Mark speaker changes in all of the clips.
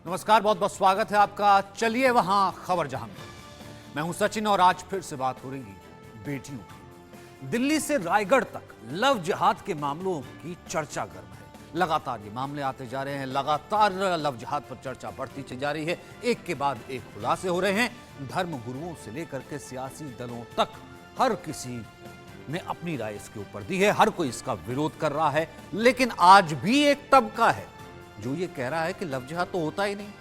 Speaker 1: नमस्कार, बहुत बहुत स्वागत है आपका। चलिए वहां खबर जहां में। मैं हूं सचिन और आज फिर से बात हो रही बेटियों की। दिल्ली से रायगढ़ तक लव जिहाद के मामलों की चर्चा गर्म है। लगातार ये मामले आते जा रहे हैं, लगातार लव जिहाद पर चर्चा बढ़ती चली जा रही है। एक के बाद एक खुलासे हो रहे हैं। धर्म गुरुओं से लेकर के सियासी दलों तक हर किसी ने अपनी राय इसके ऊपर दी है। हर कोई इसका विरोध कर रहा है, लेकिन आज भी एक तबका है जो ये कह रहा है कि लव जिहाद तो होता ही नहीं,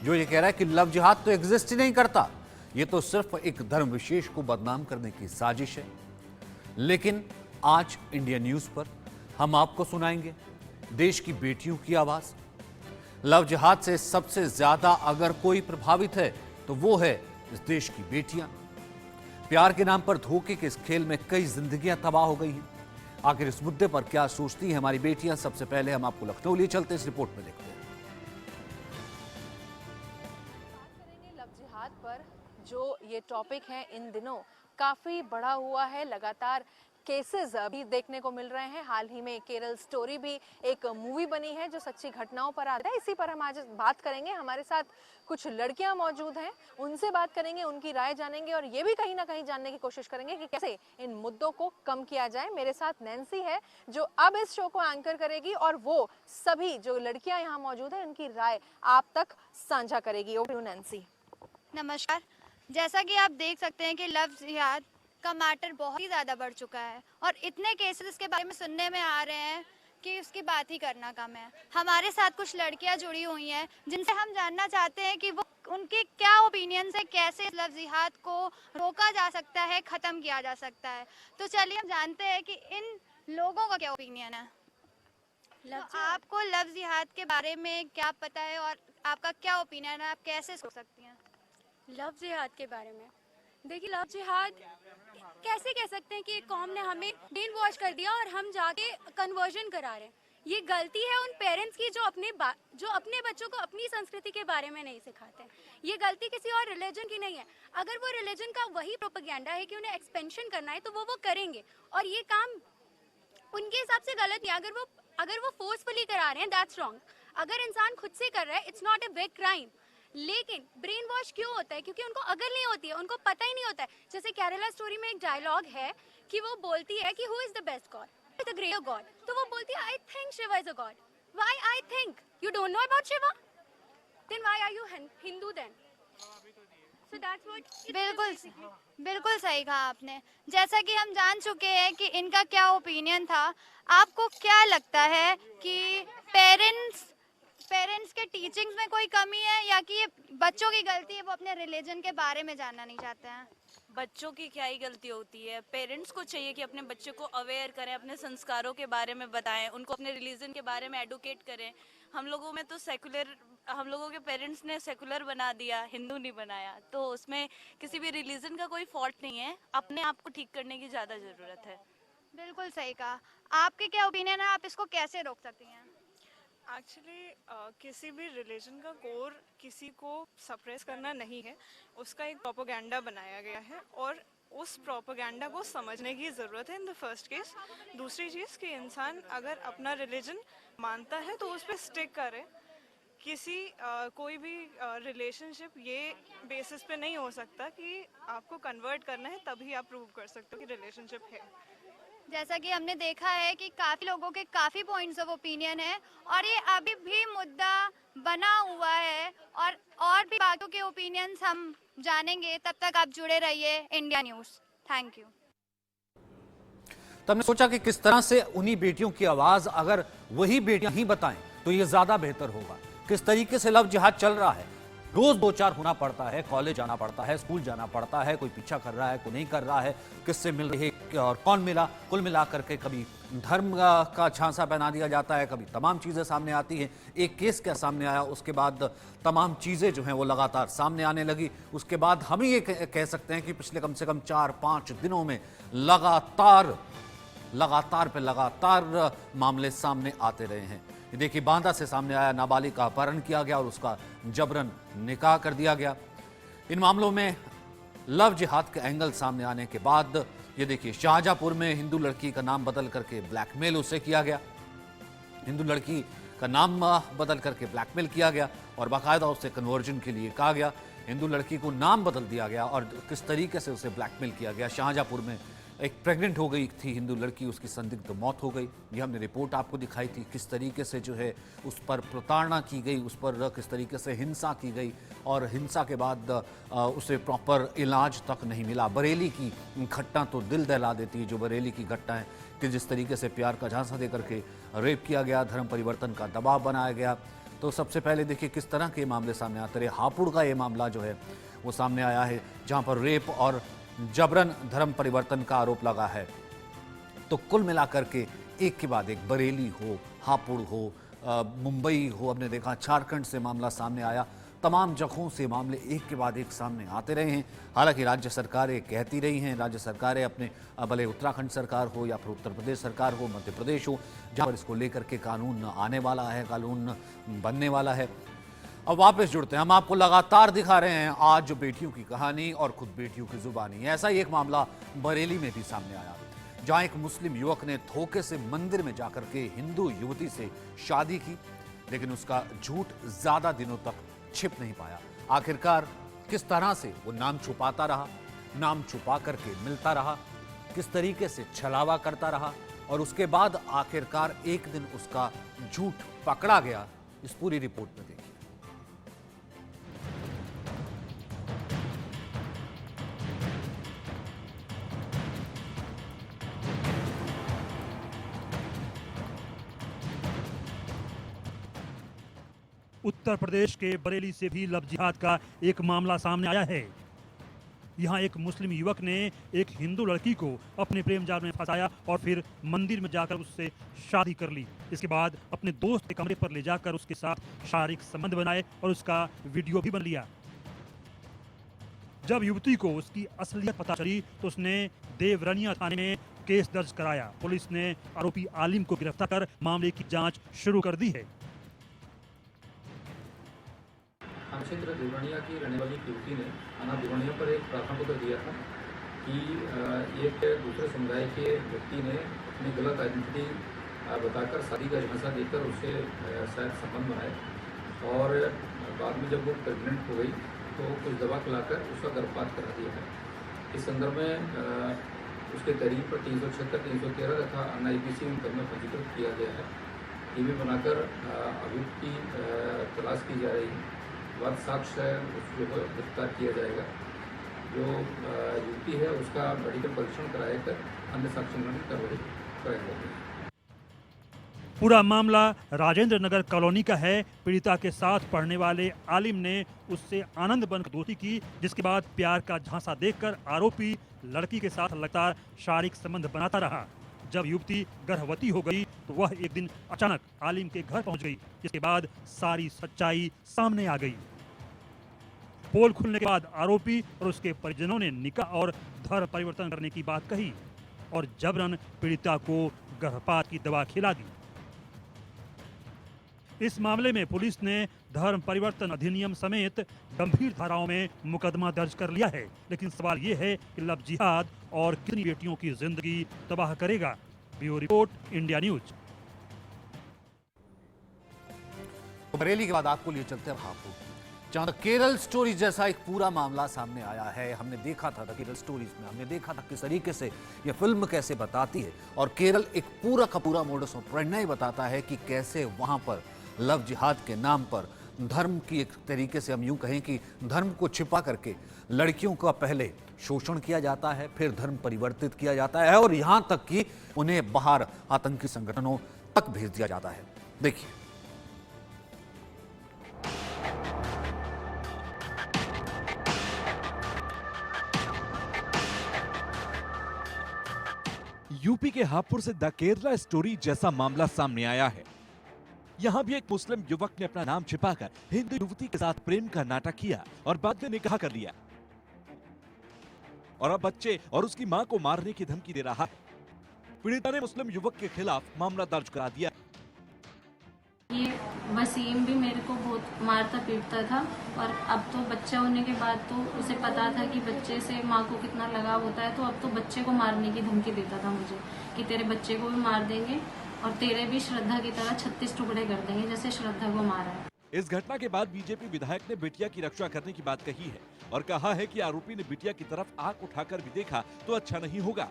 Speaker 1: जो ये कह रहा है कि लव जिहाद तो एग्जिस्ट ही नहीं करता, ये तो सिर्फ एक धर्म विशेष को बदनाम करने की साजिश है। लेकिन आज इंडिया न्यूज पर हम आपको सुनाएंगे देश की बेटियों की आवाज। लव जिहाद से सबसे ज्यादा अगर कोई प्रभावित है तो वो है इस देश की बेटियां। प्यार के नाम पर धोखे के इस खेल में कई जिंदगियां तबाह हो गई हैं। आखिर इस मुद्दे पर क्या सोचती हैं हमारी बेटियां? सबसे पहले हम आपको लखनऊ लिए चलते इस रिपोर्ट में देखते हैं।
Speaker 2: लव जिहाद पर जो ये टॉपिक है इन दिनों काफी बड़ा हुआ है। लगातार केसेस अभी देखने को मिल रहे हैं। हाल ही में केरल स्टोरी भी एक मूवी बनी है जो सच्ची घटनाओं पर आधारित है। इसी पर हम आज बात करेंगे। हमारे साथ कुछ लड़कियां मौजूद हैं, उनसे बात करेंगे, उनकी राय जानेंगे और ये भी कहीं ना कहीं जानने की कोशिश करेंगे कि कैसे इन मुद्दों को कम किया जाए। मेरे साथ नैन्सी है जो अब इस शो को एंकर करेगी और वो सभी जो लड़कियां यहाँ मौजूद हैं उनकी राय आप तक साझा करेगी। Over to Nancy.
Speaker 3: नमस्कार। जैसा कि आप देख सकते हैं कि लव जिहाद का मैटर बहुत ही ज़्यादा बढ़ चुका है और इतने केसेस के बारे में सुनने में आ रहे हैं कि उसकी बात ही करना कम है। हमारे साथ कुछ लड़कियां जुड़ी हुई हैं जिनसे हम जानना चाहते हैं कि वो उनके क्या ओपिनियन है, कैसे लव जिहाद को रोका जा सकता है, ख़त्म किया जा सकता है। तो चलिए हम जानते हैं कि इन लोगों का क्या ओपिनियन है। तो आपको लव जिहाद के बारे में क्या पता है और आपका क्या ओपिनियन है, आप कैसे सोच सकती हैं?
Speaker 4: लव जिहाद के बारे में देखिए, लव जिहाद कैसे कह सकते हैं कि एक कौम ने हमें ब्रेन वॉश कर दिया और हम जाके कन्वर्जन करा रहे हैं। ये गलती है उन पेरेंट्स की जो अपने बच्चों को अपनी संस्कृति के बारे में नहीं सिखाते हैं। ये गलती किसी और रिलीजन की नहीं है। अगर वो रिलीजन का वही प्रोपेगेंडा है कि उन्हें एक्सपेंशन करना है तो वो करेंगे और ये काम उनके हिसाब से गलत है। अगर वो फोर्सफुली करा रहे हैं, दैट्स रॉन्ग। अगर इंसान खुद से कर रहा है, it's not a big crime. लेकिन ब्रेन वॉश क्यों होता है? क्योंकि उनको अकल नहीं होती है, उनको पता ही नहीं होता है। जैसे केरला स्टोरी में एक डायलॉग है कि वो बोलती है कि who is the best god, the greater god. तो वो बोलती है I think Shiva is a god. Why I think? You don't know about Shiva? Then why are you Hindu then? So that's what.
Speaker 3: बिल्कुल सही कहा आपने। जैसा कि हम जान चुके हैं कि इनका क्या ओपिनियन था, आपको क्या लगता है कि पेरेंट्स के टीचिंग्स में कोई कमी है या कि ये बच्चों की गलती है, वो अपने रिलीजन के बारे में जानना नहीं चाहते हैं?
Speaker 5: बच्चों की क्या ही गलती होती है। पेरेंट्स को चाहिए कि अपने बच्चे को अवेयर करें, अपने संस्कारों के बारे में बताएं, उनको अपने रिलीजन के बारे में एडुकेट करें। हम लोगों में तो हम लोगों के पेरेंट्स ने सेकुलर बना दिया, हिंदू नहीं बनाया। तो उसमें किसी भी रिलीजन का कोई फॉल्ट नहीं है, अपने आप को ठीक करने की ज़्यादा ज़रूरत है।
Speaker 3: बिल्कुल सही कहा। आपके क्या ओपिनियन है, आप इसको कैसे रोक सकती हैं?
Speaker 6: एक्चुअली किसी भी रिलीजन का कोर किसी को सप्रेस करना नहीं है, उसका एक प्रोपेगेंडा बनाया गया है और उस प्रोपेगेंडा को समझने की ज़रूरत है इन द फर्स्ट केस। दूसरी चीज़ कि इंसान अगर अपना रिलीजन मानता है तो उस पर स्टिक करे। कोई भी रिलेशनशिप ये बेसिस पे नहीं हो सकता कि आपको कन्वर्ट करना है तभी आप प्रूव कर सकते हो कि रिलेशनशिप है।
Speaker 3: जैसा कि हमने देखा है कि काफ़ी लोगों के काफ़ी पॉइंट्स ऑफ ओपिनियन है और ये अभी भी मुद्दा बना हुआ है और भी बातों के ओपिनियंस हम जानेंगे। तब तक आप जुड़े रहिए इंडिया न्यूज़। Thank you.
Speaker 1: तो हमने सोचा कि किस तरह से उन्हीं बेटियों की आवाज अगर वही बेटियां ही बताएं तो ये ज्यादा बेहतर होगा। किस तरीके से लव जिहाद चल रहा है, रोज दो चार होना पड़ता है, कॉलेज जाना पड़ता है, स्कूल जाना पड़ता है, कोई पीछा कर रहा है, कोई नहीं कर रहा है, किससे मिल रही है और कौन मिला, कुल मिलाकर के कभी धर्म का झांसा पहना दिया जाता है, कभी तमाम चीजें सामने आती हैं। एक केस क्या सामने आया, उसके बाद तमाम चीजें जो हैं वो लगातार सामने आने लगी। उसके बाद हम ये कह सकते हैं कि पिछले कम से कम 4-5 दिनों में लगातार मामले सामने आते रहे हैं। ये देखिए, बांदा से सामने आया, नाबालिग का अपहरण किया गया और उसका जबरन निकाह कर दिया गया। इन मामलों में लव जिहाद के एंगल सामने आने के बाद ये देखिए, शाहजहांपुर में हिंदू लड़की का नाम बदल करके ब्लैकमेल उसे किया गया। हिंदू लड़की का नाम बदल करके ब्लैकमेल किया गया और बाकायदा उससे कन्वर्जन के लिए कहा गया। हिंदू लड़की को नाम बदल दिया गया और किस तरीके से उसे ब्लैकमेल किया गया। शाहजहांपुर में एक प्रेग्नेंट हो गई थी हिंदू लड़की, उसकी संदिग्ध मौत हो गई। ये हमने रिपोर्ट आपको दिखाई थी, किस तरीके से जो है उस पर प्रताड़ना की गई, उस पर किस तरीके से हिंसा की गई और हिंसा के बाद उसे प्रॉपर इलाज तक नहीं मिला। बरेली की घटना तो दिल दहला देती है, जो बरेली की घटना है कि जिस तरीके से प्यार का झांसा दे करके रेप किया गया, धर्म परिवर्तन का दबाव बनाया गया। तो सबसे पहले देखिए किस तरह के मामले सामने आते रहे। हापुड़ का ये मामला जो है वो सामने आया है, जहां पर रेप और जबरन धर्म परिवर्तन का आरोप लगा है। तो कुल मिलाकर के एक के बाद एक, बरेली हो, हापुड़ हो, मुंबई हो, हमने देखा झारखंड से मामला सामने आया। तमाम जगहों से मामले एक के बाद एक सामने आते रहे हैं। हालांकि राज्य सरकारें कहती रही हैं, राज्य सरकारें अपने, भले उत्तराखंड सरकार हो या फिर उत्तर प्रदेश सरकार हो, मध्य प्रदेश हो, जहां पर इसको लेकर के कानून आने वाला है, कानून बनने वाला है। अब वापस जुड़ते हैं, हम आपको लगातार दिखा रहे हैं आज जो बेटियों की कहानी और खुद बेटियों की जुबानी। ऐसा ही एक मामला बरेली में भी सामने आया, जहां एक मुस्लिम युवक ने धोखे से मंदिर में जाकर के हिंदू युवती से शादी की, लेकिन उसका झूठ ज्यादा दिनों तक छिप नहीं पाया। आखिरकार किस तरह से वो नाम छुपाता रहा, नाम छुपा करके मिलता रहा, किस तरीके से छलावा करता रहा और उसके बाद आखिरकार एक दिन उसका झूठ पकड़ा गया, इस पूरी रिपोर्ट में देखिए।
Speaker 7: उत्तर प्रदेश के बरेली से भी लव जिहाद का एक मामला सामने आया है। यहां एक मुस्लिम युवक ने एक हिंदू लड़की को अपने प्रेम जाल में फंसाया और फिर मंदिर में जाकर उससे शादी कर ली। इसके बाद अपने दोस्त के कमरे पर ले जाकर उसके साथ शारीरिक संबंध बनाए और उसका वीडियो भी बना लिया। जब युवती को उसकी असलियत पता चली तो उसने देवरनिया थाने में केस दर्ज कराया। पुलिस ने आरोपी आलिम को गिरफ्तार कर मामले की जांच शुरू कर दी है।
Speaker 8: क्षेत्र देवरनिया की रहने वाली युवती ने थाना देवरनिया पर एक प्रार्थना पत्र दिया था कि एक दूसरे समुदाय के व्यक्ति ने अपनी गलत आइडेंटिटी बताकर शादी का झांसा देकर उससे शायद संबंध बनाए और बाद में जब वो प्रेग्नेंट हो गई तो कुछ दवा खिलाकर उसका गर्भपात करा दिया है। इस संदर्भ में उसके तहरीर पर 376, 313 तथा NIPC मुकदमा पंजीकृत किया गया है। टीमें बनाकर अभियुक्त की तलाश की जा रही है। वध साक्ष्य उसको गिरफ्तार किया जाएगा। जो युवती है उसका मेडिकल परीक्षण कराकर अन्य साक्ष्य की कार्रवाई कराएंगे।
Speaker 7: पूरा मामला राजेंद्र नगर कॉलोनी का है। पीड़िता के साथ पढ़ने वाले आलिम ने उससे आनंद बनकर दोस्ती की, जिसके बाद प्यार का झांसा देकर आरोपी लड़की के साथ लगातार शारीरिक संबंध बनाता रहा। जब युवती गर्भवती हो गई तो वह एक दिन अचानक आलिम के घर पहुंच गई, जिसके बाद सारी सच्चाई सामने आ गई। पोल खुलने के बाद आरोपी और उसके परिजनों ने निकाह और धर्म परिवर्तन करने की बात कही और जबरन पीड़िता को गर्भपात की दवा खिला दी। इस मामले में पुलिस ने धर्म परिवर्तन अधिनियम समेत गंभीर धाराओं में मुकदमा दर्ज कर लिया है। लेकिन सवाल यह है कि लव जिहाद और कितनी बेटियों की जिंदगी तबाह करेगा। Bureau report, India news.
Speaker 1: Bareilly के बाद आपको लिए चलते हैं हापुड़, जहां केरल स्टोरी जैसा एक पूरा मामला सामने आया है। हमने देखा था केरल स्टोरीज में, हमने देखा था किस तरीके से यह फिल्म कैसे बताती है और केरल एक पूरा का पूरा मोडस ऑपरेंडी बताता है कि कैसे वहां पर लव जिहाद के नाम पर धर्म की एक तरीके से हम यूं कहें कि धर्म को छिपा करके लड़कियों का पहले शोषण किया जाता है, फिर धर्म परिवर्तित किया जाता है और यहां तक कि उन्हें बाहर आतंकी संगठनों तक भेज दिया जाता है। देखिए।
Speaker 9: यूपी के हापुड़ से द केरला स्टोरी जैसा मामला सामने आया है। यहाँ भी एक मुस्लिम युवक ने अपना नाम छिपाकर हिंदू युवती के साथ प्रेम का नाटक किया और बाद में निकाह कर लिया और अब बच्चे और उसकी मां को मारने की धमकी दे रहा है। पीड़िता ने मुस्लिम युवक के खिलाफ मामला दर्ज करा दिया।
Speaker 10: ये वसीम भी मेरे को बहुत मारता पीटता था और अब तो बच्चा होने के बाद तो उसे पता था कि बच्चे से माँ को कितना लगाव होता है, तो अब तो बच्चे को मारने की धमकी देता था मुझे कि तेरे बच्चे को भी मार देंगे और तेरे भी श्रद्धा की तरह 36 टुकड़े कर देंगे जैसे श्रद्धा को मारा है।
Speaker 9: इस घटना के बाद बीजेपी विधायक ने बिटिया की रक्षा करने की बात कही है और कहा है कि आरोपी ने बिटिया की तरफ आंख उठाकर भी देखा तो अच्छा नहीं होगा।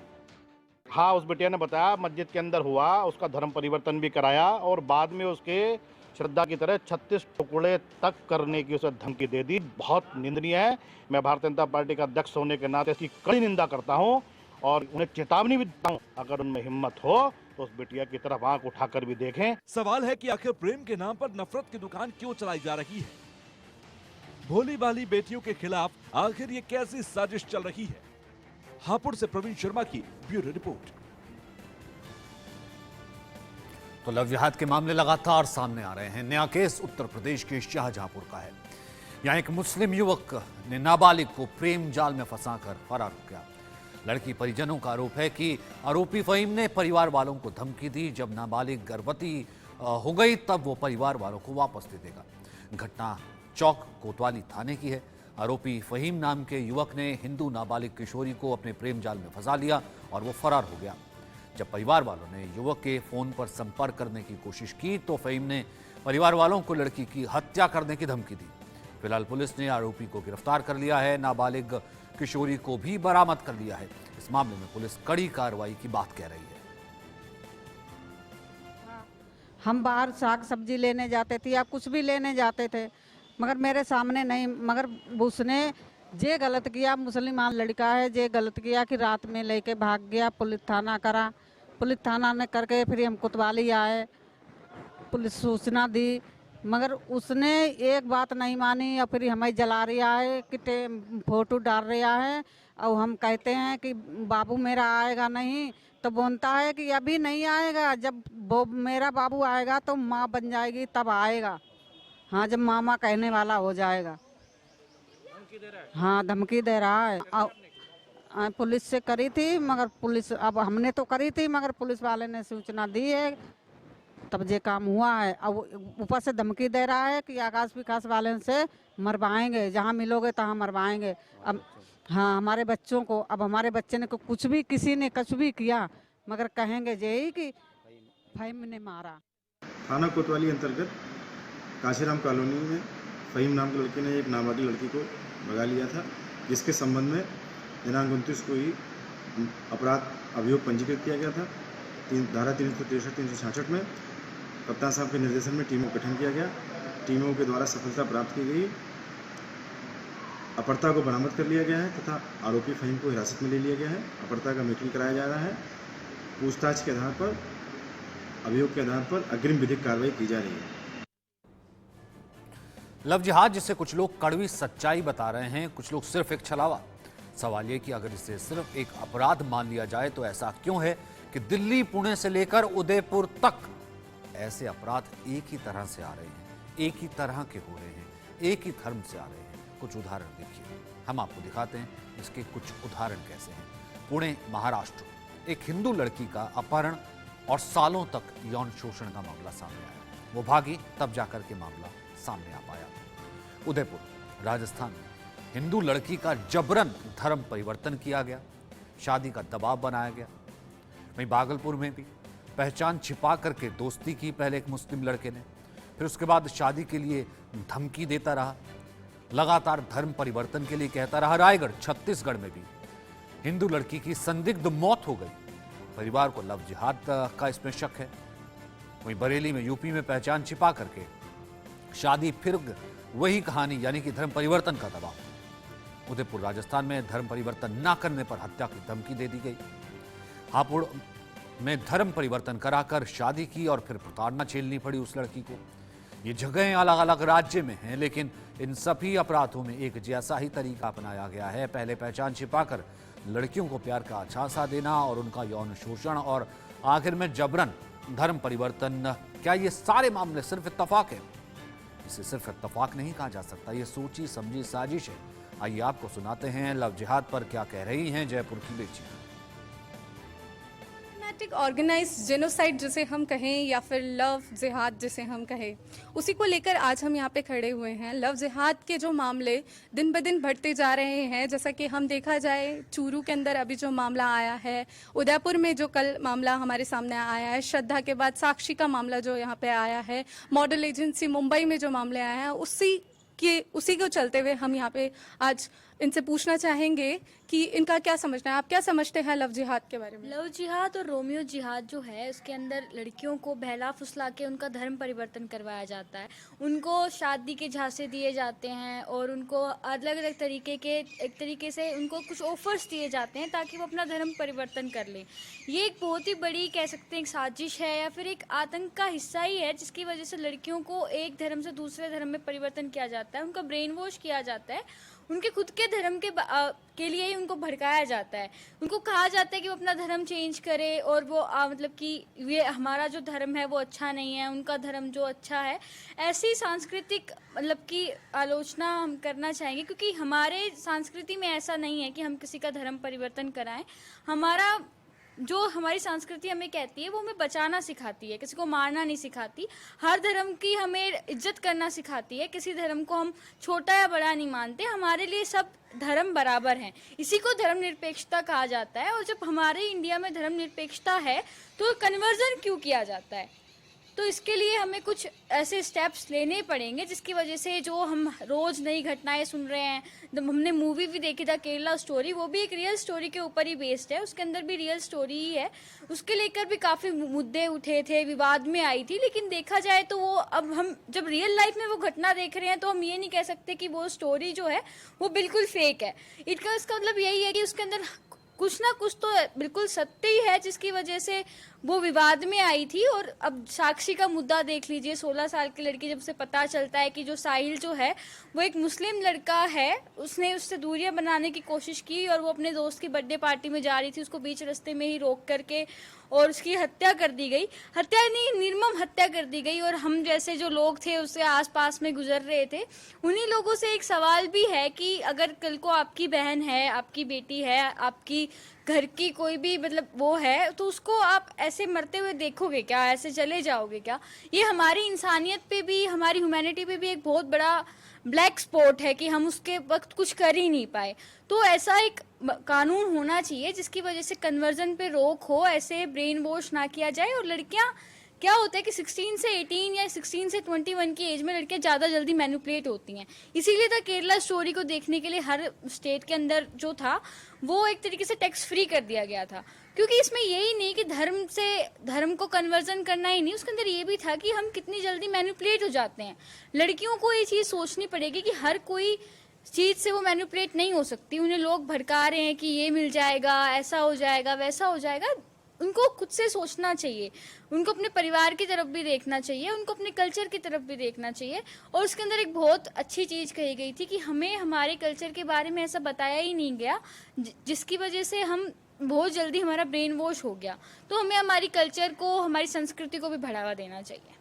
Speaker 11: हाँ, उस बिटिया ने बताया मस्जिद के अंदर हुआ, उसका धर्म परिवर्तन भी कराया और बाद में उसके श्रद्धा की तरह 36 टुकड़े तक करने की उसे धमकी दे दी। बहुत निंदनीय है। मैं भारतीय जनता पार्टी का अध्यक्ष होने के नाते इसकी कड़ी निंदा करता हूँ और उन्हें चेतावनी भी देता हूँ, अगर उनमें हिम्मत हो तो उस बिटिया की तरफ आंख उठाकर भी देखें।
Speaker 9: सवाल है कि आखिर प्रेम के नाम पर नफरत की दुकान क्यों चलाई जा रही है? भोली भाली बेटियों के खिलाफ आखिर ये कैसी साजिश चल रही है? हापुड़ से प्रवीण शर्मा की ब्यूरो रिपोर्ट।
Speaker 1: तो लव जिहाद के मामले लगातार सामने आ रहे हैं। नया केस उत्तर प्रदेश के शाहजहांपुर का है। यहाँ एक मुस्लिम युवक ने नाबालिग को प्रेम जाल में फंसाकर फरार हो गया। लड़की परिजनों का आरोप है कि आरोपी फहीम ने परिवार वालों को धमकी दी, जब नाबालिग गर्भवती हो गई तब वो परिवार वालों को वापस दे देगा। घटना चौक कोतवाली थाने की है। आरोपी फहीम नाम के युवक ने हिंदू नाबालिग किशोरी को अपने प्रेम जाल में फंसा लिया और वो फरार हो गया। जब परिवार वालों ने युवक के फोन पर संपर्क करने की कोशिश की तो फहीम ने परिवार वालों को लड़की की हत्या करने की धमकी दी। फिलहाल पुलिस ने आरोपी को गिरफ्तार कर लिया है। नाबालिग किशोरी को भी बरामद कर लिया है। इस मामले में पुलिस कड़ी कार्रवाई की बात कह रही है।
Speaker 12: हम बाहर साग सब्जी लेने जाते थे या कुछ भी लेने जाते थे, मगर मेरे सामने नहीं, मगर उसने जे गलत किया, मुसलमान लड़का है, जे गलत किया कि रात में लेके भाग गया। पुलिस थाना करा, पुलिस थाना ने करके फिर हम कोतवाली आए, पुलिस सूचना दी, मगर उसने एक बात नहीं मानी और फिर हमें जला रहा है कि फोटो डाल रहा है। और हम कहते हैं कि बाबू मेरा आएगा नहीं, तो बोलता है कि अभी नहीं आएगा, जब वो मेरा बाबू आएगा तो माँ बन जाएगी तब आएगा। हाँ, जब मामा कहने वाला हो जाएगा। हाँ, धमकी दे रहा है। पुलिस से करी थी, मगर पुलिस, अब हमने तो करी थी मगर पुलिस वाले ने सूचना दी है तब जे काम हुआ है। अब ऊपर से धमकी दे रहा है कि आकाश विकास वाले से मरवाएंगे, जहाँ मिलोगे तहाँ मरवाएंगे। अब हाँ, हमारे बच्चों को, अब हमारे बच्चे ने कुछ भी, किसी ने कुछ भी किया मगर कहेंगे यही कि फहीम ने मारा।
Speaker 13: थाना कोतवाली अंतर्गत काशीराम कॉलोनी में फहीम नाम के लड़के ने एक नाबालिग लड़की को भगा लिया था, जिसके संबंध में दिनांक 29 को ही अपराध अभियोग पंजीकृत किया गया था। धारा 363, 366 में कप्तान साहब के निर्देशन में टीमों का गठन किया गया। टीमों के द्वारा सफलता प्राप्त की गई। अपहर्ता को बरामद कर लिया गया है तथा आरोपी फहीम को हिरासत में ले लिया गया है। अपहर्ता का मीटिंग कराया जा रहा है। पूछताछ के आधार पर, अभियोग के आधार पर अग्रिम विधिक कार्रवाई की जा रही है।
Speaker 1: लव जिहाद जिसे कुछ लोग कड़वी सच्चाई बता रहे हैं, कुछ लोग सिर्फ एक छलावा। सवाल ये कि अगर इसे सिर्फ एक अपराध मान लिया जाए तो ऐसा क्यों है कि दिल्ली, पुणे से लेकर उदयपुर तक ऐसे अपराध एक ही तरह से आ रहे हैं, एक ही तरह के हो रहे हैं, एक ही धर्म से आ रहे हैं। कुछ उदाहरण देखिए, हम आपको दिखाते हैं इसके कुछ उदाहरण कैसे हैं। पुणे, महाराष्ट्र, एक हिंदू लड़की का अपहरण और सालों तक यौन शोषण का मामला सामने आया। वो भागी, तब जाकर के मामला सामने आ पाया। उदयपुर, राजस्थान में हिंदू लड़की का जबरन धर्म परिवर्तन किया गया, शादी का दबाव बनाया गया। वहीं भागलपुर में भी पहचान छिपा करके दोस्ती की पहले एक मुस्लिम लड़के ने, फिर उसके बाद शादी के लिए धमकी देता रहा, लगातार धर्म परिवर्तन के लिए कहता रहा। रायगढ़, छत्तीसगढ़ में भी हिंदू लड़की की संदिग्ध मौत हो गई। परिवार को लव जिहाद का इसमें शक है। वहीं बरेली में, यूपी में पहचान छिपा करके शादी, फिर वही कहानी, यानी कि धर्म परिवर्तन का दबाव। उदयपुर, राजस्थान में धर्म परिवर्तन न करने पर हत्या की धमकी दे दी गई। हापुड़ में धर्म परिवर्तन कराकर शादी की और फिर प्रताड़ना झेलनी पड़ी उस लड़की को। ये जगहें अलग अलग राज्य में हैं, लेकिन इन सभी अपराधों में एक जैसा ही तरीका अपनाया गया है। पहले पहचान छिपाकर लड़कियों को प्यार का झांसा देना और उनका यौन शोषण, और आखिर में जबरन धर्म परिवर्तन। क्या ये सारे मामले सिर्फ इत्तफाक है? इसे सिर्फ इत्तफाक नहीं कहा जा सकता, ये सोची समझी साजिश है। आइए आपको सुनाते हैं लव जिहाद पर क्या कह रही हैं जयपुर की बेटी।
Speaker 14: एक ऑर्गेनाइज जेनोसाइड जिसे हम कहें या फिर लव जिहाद जिसे हम कहें, उसी को लेकर आज हम यहाँ पे खड़े हुए हैं। लव जिहाद के जो मामले दिन ब दिन बढ़ते जा रहे हैं, जैसा कि हम देखा जाए चूरू के अंदर अभी जो मामला आया है, उदयपुर में जो कल मामला हमारे सामने आया है, श्रद्धा के बाद साक्षी का मामला जो यहाँ पे आया है, मॉडल एजेंसी मुंबई में जो मामले आए हैं, उसी को चलते हुए हम यहाँ पे आज इनसे पूछना चाहेंगे कि इनका क्या समझना है। आप क्या समझते हैं लव जिहाद के बारे में?
Speaker 15: लव जिहाद और रोमियो जिहाद जो है, उसके अंदर लड़कियों को बहला फुसला के उनका धर्म परिवर्तन करवाया जाता है, उनको शादी के झांसे दिए जाते हैं और उनको अलग अलग तरीके से उनको कुछ ऑफर्स दिए जाते हैं ताकि वो अपना धर्म परिवर्तन कर लें। ये एक बहुत ही बड़ी कह सकते हैं एक साजिश है या फिर एक आतंक का हिस्सा ही है, जिसकी वजह से लड़कियों को एक धर्म से दूसरे धर्म में परिवर्तन किया जाता है, उनका ब्रेन वॉश किया जाता है, उनके खुद के धर्म के लिए ही उनको भड़काया जाता है। उनको कहा जाता है कि वो अपना धर्म चेंज करे और वो मतलब कि ये हमारा जो धर्म है वो अच्छा नहीं है, उनका धर्म जो अच्छा है। ऐसी सांस्कृतिक मतलब की आलोचना हम करना चाहेंगे, क्योंकि हमारे संस्कृति में ऐसा नहीं है कि हम किसी का धर्म परिवर्तन कराएं। हमारी संस्कृति हमें कहती है, वो हमें बचाना सिखाती है, किसी को मारना नहीं सिखाती। हर धर्म की हमें इज्जत करना सिखाती है, किसी धर्म को हम छोटा या बड़ा नहीं मानते। हमारे लिए सब धर्म बराबर हैं, इसी को धर्मनिरपेक्षता कहा जाता है। और जब हमारे इंडिया में धर्मनिरपेक्षता है तो कन्वर्जन क्यों किया जाता है? तो इसके लिए हमें कुछ ऐसे स्टेप्स लेने पड़ेंगे जिसकी वजह से जो हम रोज़ नई घटनाएं सुन रहे हैं, जब हमने मूवी भी देखी था केरला स्टोरी, वो भी एक रियल स्टोरी के ऊपर ही बेस्ड है, उसके अंदर भी रियल स्टोरी ही है, उसके लेकर भी काफ़ी मुद्दे उठे थे, विवाद में आई थी। लेकिन देखा जाए तो वो अब हम जब रियल लाइफ में वो घटना देख रहे हैं तो हम ये नहीं कह सकते कि वो स्टोरी जो है वो बिल्कुल फेक है। इसका मतलब यही है कि उसके अंदर कुछ ना कुछ तो बिल्कुल सत्य ही है, जिसकी वजह से वो विवाद में आई थी। और अब साक्षी का मुद्दा देख लीजिए, 16 साल की लड़की, जब उसे पता चलता है कि जो साहिल जो है वो एक मुस्लिम लड़का है, उसने उससे दूरियां बनाने की कोशिश की और वो अपने दोस्त की बर्थडे पार्टी में जा रही थी, उसको बीच रास्ते में ही रोक करके और उसकी हत्या कर दी गई। हत्या नहीं, निर्मम हत्या कर दी गई। और हम जैसे जो लोग थे उससे आसपास में गुजर रहे थे, उन्हीं लोगों से एक सवाल भी है कि अगर कल को आपकी बहन है, आपकी बेटी है, आपकी घर की कोई भी मतलब वो है, तो उसको आप ऐसे मरते हुए देखोगे क्या? ऐसे चले जाओगे क्या? ये हमारी इंसानियत पे भी, हमारी ह्यूमैनिटी पे भी एक बहुत बड़ा ब्लैक स्पॉट है कि हम उसके वक्त कुछ कर ही नहीं पाए। तो ऐसा एक कानून होना चाहिए जिसकी वजह से कन्वर्जन पे रोक हो, ऐसे ब्रेन वॉश ना किया जाए। और लड़कियां, क्या होता है कि 16 से 18 या 16 से 21 की एज में लड़कियां ज़्यादा जल्दी मैनिपुलेट होती हैं। इसीलिए तो केरला स्टोरी को देखने के लिए हर स्टेट के अंदर जो था वो एक तरीके से टैक्स फ्री कर दिया गया था, क्योंकि इसमें यही नहीं कि धर्म को कन्वर्जन करना ही नहीं, उसके अंदर ये भी था कि हम कितनी जल्दी मैनिपुलेट हो जाते हैं। लड़कियों को ये चीज़ सोचनी पड़ेगी कि हर कोई चीज़ से वो मैनिपुलेट नहीं हो सकती। उन्हें लोग भड़का रहे हैं कि ये मिल जाएगा, ऐसा हो जाएगा, वैसा हो जाएगा। उनको खुद से सोचना चाहिए, उनको अपने परिवार की तरफ भी देखना चाहिए, उनको अपने कल्चर की तरफ भी देखना चाहिए। और उसके अंदर एक बहुत अच्छी चीज़ कही गई थी कि हमें हमारे कल्चर के बारे में ऐसा बताया ही नहीं गया, जिसकी वजह से हम बहुत जल्दी हमारा ब्रेन वॉश हो गया। तो हमें हमारी कल्चर को, हमारी संस्कृति को भी बढ़ावा देना चाहिए।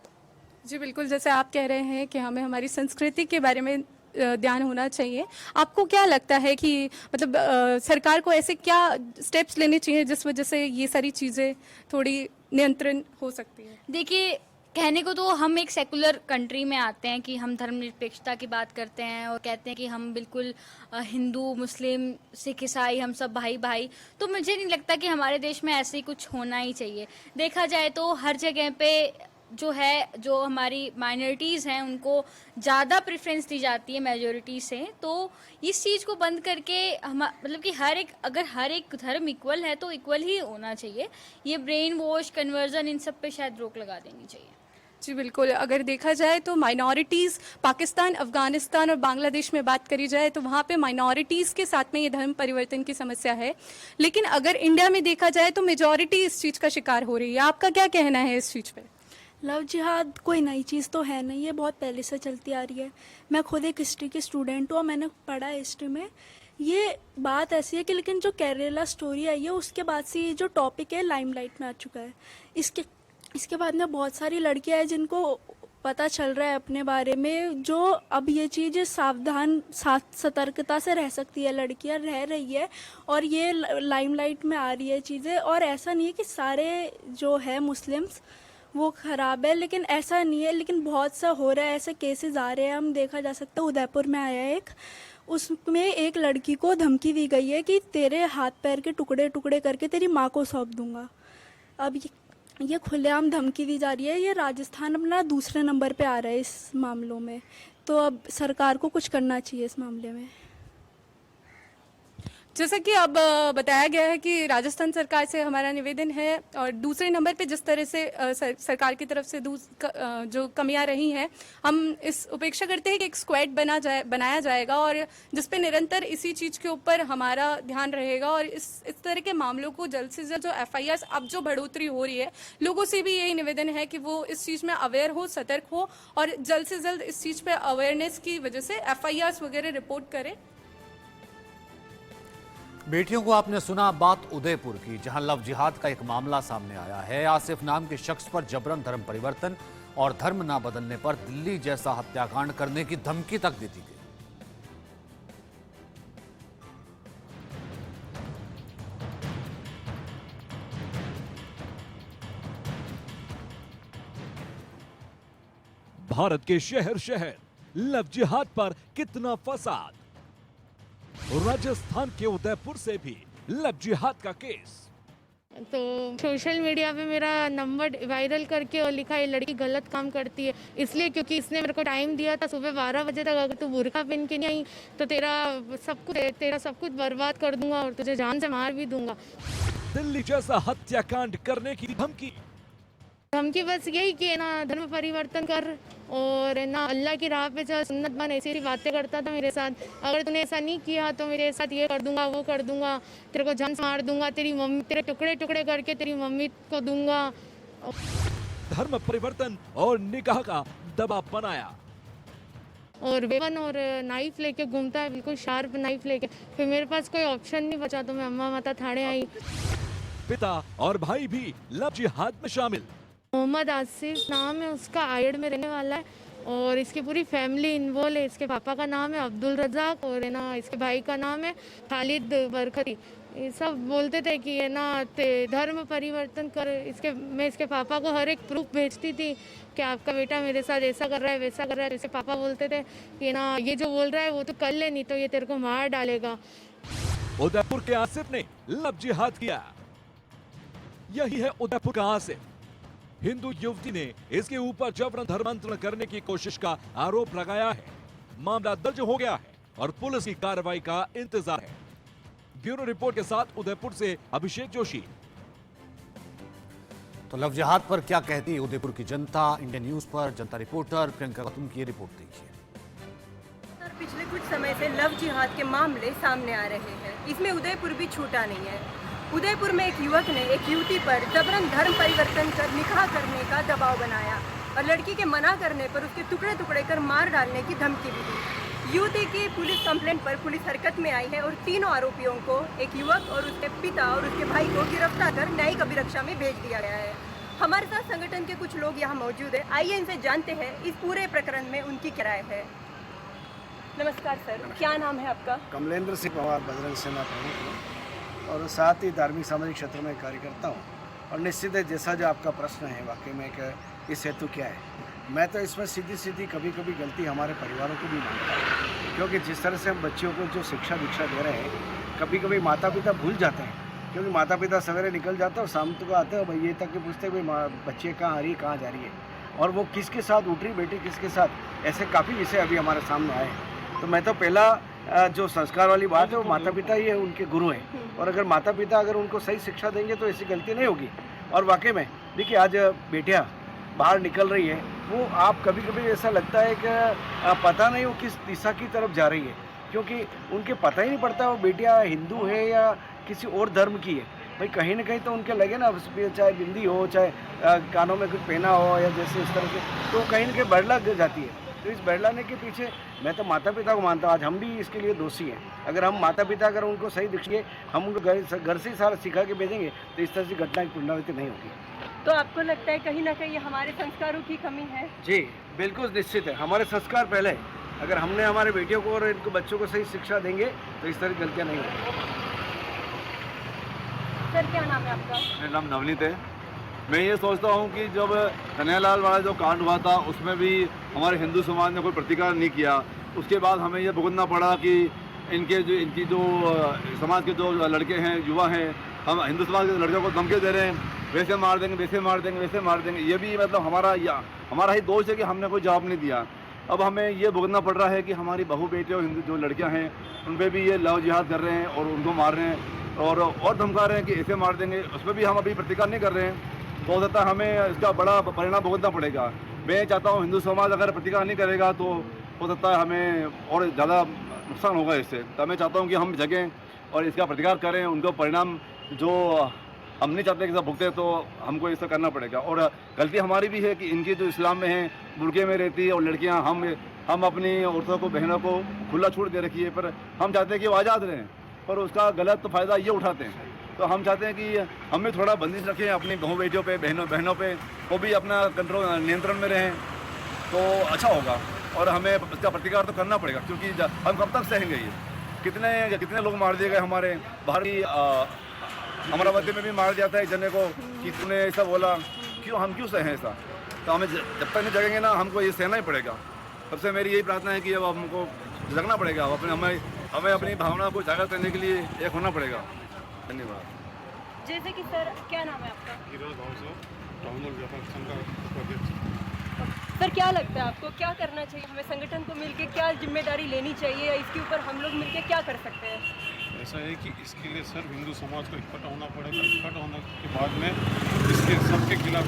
Speaker 14: जी बिल्कुल, जैसे आप कह रहे हैं कि हमें हमारी संस्कृति के बारे में ध्यान होना चाहिए। आपको क्या लगता है कि मतलब सरकार को ऐसे क्या स्टेप्स लेने चाहिए जिस वजह से ये सारी चीज़ें थोड़ी नियंत्रण हो सकती है?
Speaker 15: देखिए, कहने को तो हम एक सेकुलर कंट्री में आते हैं कि हम धर्मनिरपेक्षता की बात करते हैं और कहते हैं कि हम बिल्कुल हिंदू, मुस्लिम, सिख, ईसाई हम सब भाई भाई। तो मुझे नहीं लगता कि हमारे देश में ऐसे ही कुछ होना ही चाहिए। देखा जाए तो हर जगह पे जो हमारी माइनॉरिटीज़ हैं उनको ज़्यादा प्रेफरेंस दी जाती है मेजॉरिटी से। तो इस चीज़ को बंद करके हम मतलब कि अगर हर एक धर्म इक्वल है तो इक्वल ही होना चाहिए। ये ब्रेन वॉश, कन्वर्जन, इन सब पे शायद रोक लगा देनी चाहिए।
Speaker 14: जी बिल्कुल, अगर देखा जाए तो माइनॉरिटीज़ पाकिस्तान, अफ़गानिस्तान और बांग्लादेश में बात करी जाए तो वहाँ पे माइनॉरिटीज़ के साथ में ये धर्म परिवर्तन की समस्या है। लेकिन अगर इंडिया में देखा जाए तो मेजॉरिटी इस चीज़ का शिकार हो रही है। आपका क्या कहना है इस चीज़ पे?
Speaker 16: लव जिहाद कोई नई चीज़ तो है नहीं, ये बहुत पहले से चलती आ रही है। मैं खुद एक हिस्ट्री की स्टूडेंट हूँ और मैंने पढ़ा है हिस्ट्री में। ये बात ऐसी है कि लेकिन जो केरला स्टोरी आई है उसके बाद से ये जो टॉपिक है लाइमलाइट में आ चुका है। इसके बाद में बहुत सारी लड़कियां हैं जिनको पता चल रहा है अपने बारे में, जो अब ये चीज़ सावधान सतर्कता से रह सकती है, लड़कियां रह रही है और ये लाइमलाइट में आ रही है चीज़ें। और ऐसा नहीं है कि सारे जो है मुस्लिम्स वो ख़राब है, लेकिन ऐसा नहीं है, लेकिन बहुत सा हो रहा है, ऐसे केसेस आ रहे हैं। हम देखा जा सकता है उदयपुर में आया है एक, उसमें एक लड़की को धमकी दी गई है कि तेरे हाथ पैर के टुकड़े टुकड़े करके तेरी माँ को सौंप दूंगा। अब ये खुलेआम धमकी दी जा रही है। ये राजस्थान अपना दूसरे नंबर पे आ रहा है इस मामलों में, तो अब सरकार को कुछ करना चाहिए इस मामले में।
Speaker 14: जैसा कि अब बताया गया है कि राजस्थान सरकार से हमारा निवेदन है, और दूसरे नंबर पे जिस तरह से सरकार की तरफ से जो कमियां रही हैं, हम इस उपेक्षा करते हैं कि एक स्क्वाड बनाया जाएगा और जिस पे निरंतर इसी चीज़ के ऊपर हमारा ध्यान रहेगा। और इस तरह के मामलों को जल्द से जल्द, जो FIR अब जो बढ़ोतरी हो रही है, लोगों से भी यही निवेदन है कि वो इस चीज़ में अवेयर हो, सतर्क हो और जल्द से जल्द इस चीज़ पर अवेयरनेस की वजह से FIRs वगैरह रिपोर्ट करें।
Speaker 1: बेटियों को आपने सुना बात उदयपुर की, जहां लव जिहाद का एक मामला सामने आया है। आसिफ नाम के शख्स पर जबरन धर्म परिवर्तन और धर्म ना बदलने पर दिल्ली जैसा हत्याकांड करने की धमकी तक दे दी गई।
Speaker 9: भारत के शहर शहर लव जिहाद पर कितना फसाद। राजस्थान के उदयपुर से भी लव जिहाद का केस।
Speaker 17: तो सोशल मीडिया पे मेरा नंबर वायरल करके और लिखा ये लड़की गलत काम करती है, इसलिए क्योंकि इसने मेरे को टाइम दिया था सुबह 12 बजे तक, अगर तू बुर्का पहन के नहीं आई तो तेरा सब कुछ बर्बाद कर दूंगा और तुझे जान से मार भी दूंगा।
Speaker 9: दिल्ली जैसा हत्याकांड करने की धमकी
Speaker 17: बस यही कि ना धर्म परिवर्तन कर और ना अल्लाह की राह पे चल, सुन्नत बन, ऐसी बातें करता था मेरे साथ। अगर तूने ऐसा नहीं किया तो मेरे साथ ये कर दूंगा, वो कर दूंगा, तेरे को जान से मार दूंगा, तेरी मम्मी तेरे टुकड़े टुकड़े करके तेरी मम्मी को दूंगा।
Speaker 9: धर्म परिवर्तन और निकाह का दबाव बनाया
Speaker 17: और वेपन और नाइफ लेके घूमता है, बिल्कुल शार्प नाइफ लेके। फिर मेरे पास कोई ऑप्शन नहीं बचा तो मैं अम्मा माता थाने आई।
Speaker 9: पिता और भाई भी लव जिहाद में शामिल।
Speaker 17: मोहम्मद आसिफ नाम है उसका, आयड में रहने वाला है और इसकी पूरी फैमिली इन्वॉल्व है। इसके पापा का नाम है अब्दुल रज़ाक और है ना इसके भाई का नाम है खालिद बरकती। ये सब बोलते थे कि है ना धर्म परिवर्तन कर। मैं इसके पापा को हर एक प्रूफ भेजती थी कि आपका बेटा मेरे साथ ऐसा कर रहा है, वैसा कर रहा है। इसके पापा बोलते थे कि ना ये जो बोल रहा है वो तो कर ले, नहीं तो ये तेरे को मार डालेगा।
Speaker 9: उदयपुर के आसिफ ने लव जिहाद किया। यही है उदयपुर का आसिफ। हिंदू युवती ने इसके ऊपर जबरन धर्मांतरण करने की कोशिश का आरोप लगाया है। मामला दर्ज हो गया है और पुलिस की कार्रवाई का इंतजार है। ब्यूरो रिपोर्ट के साथ उदयपुर से अभिषेक जोशी।
Speaker 1: तो लव जिहाद पर क्या कहती है उदयपुर की जनता? इंडियन न्यूज पर जनता रिपोर्टर प्रियंका खातून की रिपोर्ट देखिए।
Speaker 18: पिछले कुछ समय से लव जिहाद के मामले सामने आ रहे हैं। इसमें उदयपुर भी छूटा नहीं है। उदयपुर में एक युवक ने एक युवती पर जबरन धर्म परिवर्तन कर निकाह करने का दबाव बनाया और लड़की के मना करने पर उसके टुकड़े टुकड़े कर मार डालने की धमकी भी दी। युवती की पुलिस कंप्लेंट पर पुलिस हरकत में आई है और तीनों आरोपियों को, एक युवक और उसके पिता और उसके भाई को गिरफ्तार कर न्यायिक अभिरक्षा में भेज दिया गया है। हमारे साथ संगठन के कुछ लोग यहाँ मौजूद है। आइए इनसे जानते हैं इस पूरे प्रकरण में उनकी क्या राय है। नमस्कार सर, क्या नाम है आपका?
Speaker 19: कमलेंद्र सिंह पवार, बजरंग सेना प्रमुख और साथ ही धार्मिक सामाजिक क्षेत्र में कार्य करता हूँ। और निश्चित है जैसा जो आपका प्रश्न है वाकई में कि इस हेतु क्या है, मैं तो इसमें सीधी कभी कभी गलती हमारे परिवारों को भी मानता हूँ, क्योंकि जिस तरह से हम बच्चों को जो शिक्षा दीक्षा दे रहे हैं, कभी कभी माता पिता भूल जाते हैं। क्योंकि माता पिता सवेरे निकल जाते हैं और शाम को आते हैं, भाई ये तक के पूछते भाई बच्चे कहाँ आ रही है, कहाँ जा रही है, और वो किसके साथ उठ रही, बेटी किसके साथ। ऐसे काफ़ी विषय अभी हमारे सामने आए हैं। तो मैं तो पहला जो संस्कार वाली बात है वो माता पिता ही है, उनके गुरु हैं। और अगर माता पिता अगर उनको सही शिक्षा देंगे तो ऐसी गलती नहीं होगी। और वाकई में देखिए आज बेटियां बाहर निकल रही है, वो आप कभी कभी ऐसा लगता है कि पता नहीं वो किस दिशा की तरफ जा रही है, क्योंकि उनके पता ही नहीं पड़ता वो बेटियां हिंदू है या किसी और धर्म की है। भाई कहीं ना कहीं तो उनके लगे ना, चाहे बिंदी हो, चाहे कानों में कुछ पहना हो या जैसे इस तरह से, तो कहीं ना कहीं बड़ला जाती है। तो इस बहलाने के पीछे मैं तो माता पिता को मानता हूँ। आज हम भी इसके लिए दोषी हैं। अगर हम माता पिता अगर उनको सही दिखिए, हम उनको घर से ही सारा सिखा के भेजेंगे तो इस तरह की घटना की पुनरावृत्ति नहीं होगी।
Speaker 18: तो आपको लगता है कहीं ना कहीं हमारे संस्कारों की कमी है?
Speaker 19: जी बिल्कुल निश्चित है, हमारे संस्कार पहले। अगर हमने हमारे बेटियों को और इनको बच्चों को सही शिक्षा देंगे तो इस तरह की गलतियाँ नहीं होंगी।
Speaker 18: सर क्या नाम है आपका?
Speaker 20: मेरा नाम नवनीत है। मैं ये सोचता हूँ कि जब कन्हैयालाल वाला जो कांड हुआ था उसमें भी हमारे हिंदू समाज ने कोई प्रतिकार नहीं किया, उसके बाद हमें ये भुगतना पड़ा कि इनकी जो समाज के जो लड़के हैं, युवा हैं, हम हिंदू समाज के लड़कों को धमकी दे रहे हैं, वैसे मार देंगे, वैसे मार देंगे, वैसे मार देंगे। ये भी मतलब हमारा ही दोष है कि हमने कोई जवाब नहीं दिया। अब हमें ये भुगतना पड़ रहा है कि हमारी बहू बेटियाँ हिंदू जो लड़कियाँ हैं उन पर भी ये लव जिहाद कर रहे हैं और उनको मार रहे हैं और धमका रहे हैं कि ऐसे मार देंगे। उस पर भी हम अभी प्रतिकार नहीं कर रहे हैं, तो हो सकता है हमें इसका बड़ा परिणाम भुगतना पड़ेगा। मैं चाहता हूँ हिंदू समाज अगर प्रतिकार नहीं करेगा तो हो सकता है हमें और ज़्यादा नुकसान होगा इससे। तो मैं चाहता हूँ कि हम जगें और इसका प्रतिकार करें। उनको परिणाम जो हम नहीं चाहते कि सब भुगते, तो हमको इसका करना पड़ेगा। और गलती हमारी भी है कि इनकी जो इस्लाम में है बुर्के में रहती है और लड़कियाँ हम अपनी औरतों को, बहनों को खुला छूट दे रखी है, पर हम चाहते हैं कि वो आज़ाद रहें, पर उसका गलत फ़ायदा ये उठाते हैं। तो हम चाहते हैं कि हम भी थोड़ा बंदिश रखें अपनी बहू बेटियों पे, बहनों पे, वो भी अपना कंट्रोल नियंत्रण में रहें तो अच्छा होगा। और हमें इसका प्रतिकार तो करना पड़ेगा, क्योंकि हम कब तक सहेंगे ये? कितने लोग मार दिए गए हमारे बाहर की अमरावती में भी मार दिया था एक जने को कि तूने ऐसा बोला, हम क्यों सहें ऐसा? तो हमें जब तक नहीं जगेंगे ना, हमको ये सहना ही पड़ेगा। सबसे मेरी यही प्रार्थना है कि अब हमको जगना पड़ेगा, हमें अपनी भावना को जागर करने के लिए एक होना पड़ेगा। धन्यवाद।
Speaker 18: जैसे कि सर क्या नाम है आपका? सर क्या लगता है आपको क्या करना चाहिए? हमें संगठन को मिलकर क्या जिम्मेदारी लेनी चाहिए या इसके ऊपर हम लोग मिलकर क्या कर सकते हैं?
Speaker 21: ऐसा है कि इसके लिए सर हिंदू समाज को इकट्ठा होना पड़ेगा। इकट्ठा होने के बाद में इसके सबके खिलाफ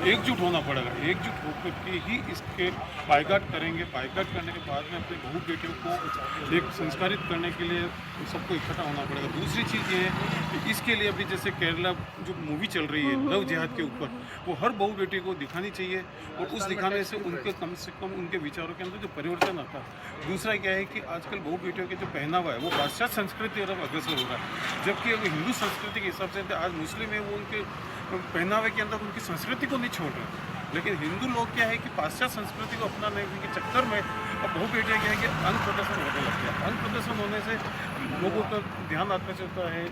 Speaker 21: एकजुट होना पड़ेगा। एकजुट होकर के ही इसके बाइकाट करेंगे। बाइकाट करने के बाद में अपनी बहू बेटियों को एक संस्कारित करने के लिए सबको इकट्ठा होना पड़ेगा। दूसरी चीज़ ये है कि इसके लिए अभी जैसे केरला जो मूवी चल रही है लव जिहाद के ऊपर, वो हर बहू बेटी को दिखानी चाहिए और उस दिखाने से उनके कम से कम उनके विचारों के अंदर जो परिवर्तन आता है। दूसरा क्या है कि आजकल बहू बेटियों के जो पहनावा है वो पाश्चात्य संस्कृति की तरफ अग्रसर हो रहा है, जबकि अगर हिंदू संस्कृति के हिसाब से आज मुस्लिम है वो उनके पहनावे के अंदर उनकी संस्कृति को नहीं छोड़ रहे। लेकिन हिंदू लोग क्या है कि पाश्चात्य संस्कृति को अपनाने के चक्कर में अब बहू बेटियाँ क्या है कि अंग प्रदर्शन होने लग गया। अंग प्रदर्शन होने से लोगों का ध्यान आकर्षित होता है,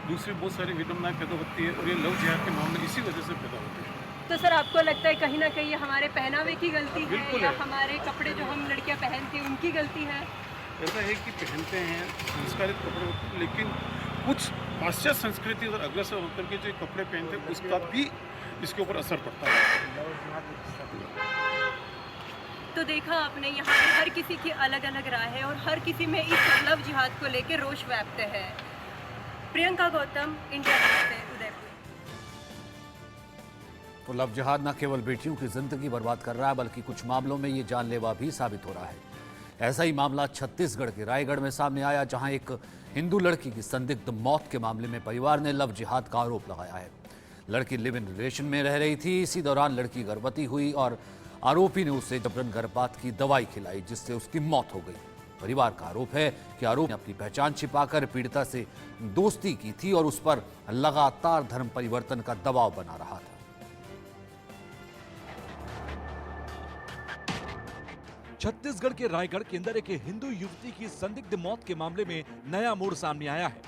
Speaker 21: दूसरी बहुत सारी विडम्बनाएं पैदा होती है और ये लव जिहाद के मामले इसी वजह से पैदा होते हैं।
Speaker 18: तो सर आपको लगता है कहीं ना कहीं हमारे पहनावे की गलती है या हमारे कपड़े जो हम लड़कियां पहनती हैं उनकी गलती है?
Speaker 21: ऐसा है कि पहनते हैं संस्कारित कपड़े, लेकिन कुछ पाश्चात्य संस्कृति और अग्रसर होकर के जो कपड़े पहनते हैं उसका भी इसके ऊपर असर पड़ता है।
Speaker 18: तो देखा आपने यहाँ पे हर किसी की अलग अलग राय है और हर किसी में इस लव जिहाद को लेकर रोष व्याप्त है। प्रियंका गौतम, इंडिया न्यूज़ से उदयपुर।
Speaker 1: तो लव जिहाद न केवल बेटियों की जिंदगी बर्बाद कर रहा है बल्कि कुछ मामलों में ये जानलेवा भी साबित हो रहा है। ऐसा ही मामला छत्तीसगढ़ के रायगढ़ में सामने आया, जहां एक हिंदू लड़की की संदिग्ध मौत के मामले में परिवार ने लव जिहाद का आरोप लगाया है। लड़की लिव इन रिलेशन में रह रही थी। इसी दौरान लड़की गर्भवती हुई और आरोपी ने उसे जबरन गर्भपात की दवाई खिलाई, जिससे उसकी मौत हो गई। परिवार का आरोप है कि आरोपी ने अपनी पहचान छिपाकर पीड़िता से दोस्ती की थी और उस पर लगातार धर्म परिवर्तन का दबाव बना रहा था।
Speaker 9: छत्तीसगढ़ के रायगढ़ के अंदर एक हिंदू युवती की संदिग्ध मौत के मामले में नया मोड़ सामने आया है।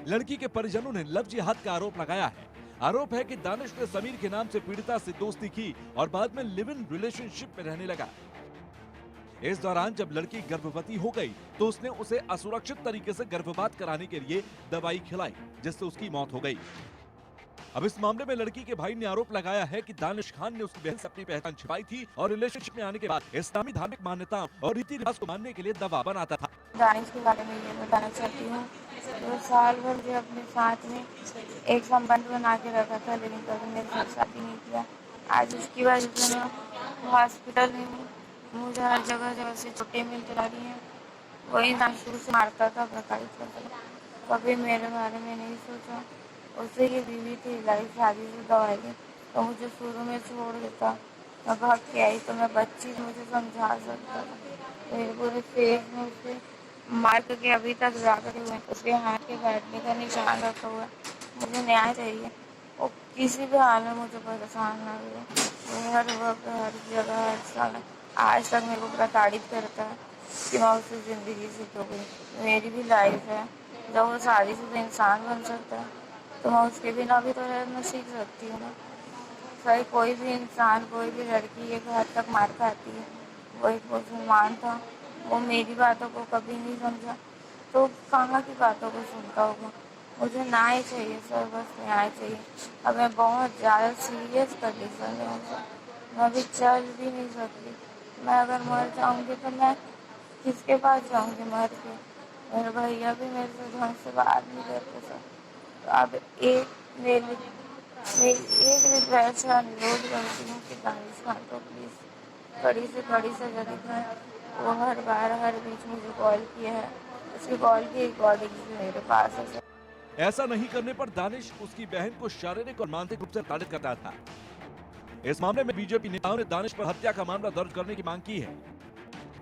Speaker 9: लड़की के परिजनों ने लव जिहाद का आरोप लगाया है। आरोप है कि दानिश ने समीर के नाम से पीड़िता से दोस्ती की और बाद में लिव इन रिलेशनशिप में रहने लगा। इस दौरान जब लड़की गर्भवती हो गई तो उसने उसे असुरक्षित तरीके से गर्भपात कराने के लिए दवाई खिलाई, जिससे उसकी मौत हो गई। अब इस मामले में लड़की के भाई ने आरोप लगाया है कि दानिश खान ने उसकी बहन से अपनी पहचान छिपाई थी और रिलेशनशिप में आने के बाद इस्लामी धार्मिक मान्यताओं और रीति रिवाज को मानने के लिए दबाव बनाता था।
Speaker 22: दानिश के बारे में ये बताना चाहती हूँ, तो साल भर जो अपने साथ में एक संबंध बना के रखा था, लेकिन कभी मेरे साथ शादी नहीं किया। आज उसकी वजह से मैं हॉस्पिटल में हूँ। मुझे हर जगह से चोटें मिलती रही हैं। वही शुरू से मारता था, प्रताड़ित करता था। कभी मेरे बारे में नहीं सोचा। उससे ये बीवी थी, लाइफ शादी से दवाई तो मुझे शुरू में छोड़ देता। मैं भाग के आई तो मैं बच्ची मुझे समझा सकता था। मेरे पूरे फेस में उसके मार्क के अभी तक जाकर हुए, उसके हाथ के बैठने का निशान रखा हुआ है। मुझे न्याय चाहिए। वो किसी भी हाल में मुझे परेशान ना करे। वो हर वक्त, हर जगह, हर समय आज तक मेरे को प्रताड़ित करता है कि मैं उससे ज़िंदगी सीखूँ। मेरी भी लाइफ है, जब वो शादी से इंसान बन सकता है तो मैं उसके बिना भी तो रहना सीख सकती हूँ ना। सही, कोई भी इंसान, कोई भी लड़की एक हद तक मार खाती है। वो एक मुसलमान था, वो मेरी बातों को कभी नहीं समझा, तो कहाँ की बातों को सुनता होगा। मुझे न्याय चाहिए सर, बस न्याय चाहिए। अब मैं बहुत ज़्यादा सीरियस कंडीशन में हूँ सर, मैं अभी चल भी नहीं सकती। मैं अगर मर जाऊँगी तो मैं किसके पास जाऊँगी मर के? मेरे भैया भी मेरे से ढंग से बात नहीं करते सर। तो अब मेरी एक रिक्वेस्ट है, अनुरोध करती हूँ कि दानिश खान को प्लीज़ कड़ी से कड़ी सजा दिखाएं। वो हर बार, हर बीच मुझे कॉल किया है, उसकी कॉल की रिकॉर्डिंग मेरे पास है सर।
Speaker 9: ऐसा नहीं करने पर दानिश उसकी बहन को शारीरिक और मानसिक रूप से प्रताड़ित करता था। इस मामले में बीजेपी नेताओं ने दानिश पर हत्या का मामला दर्ज करने की मांग की है।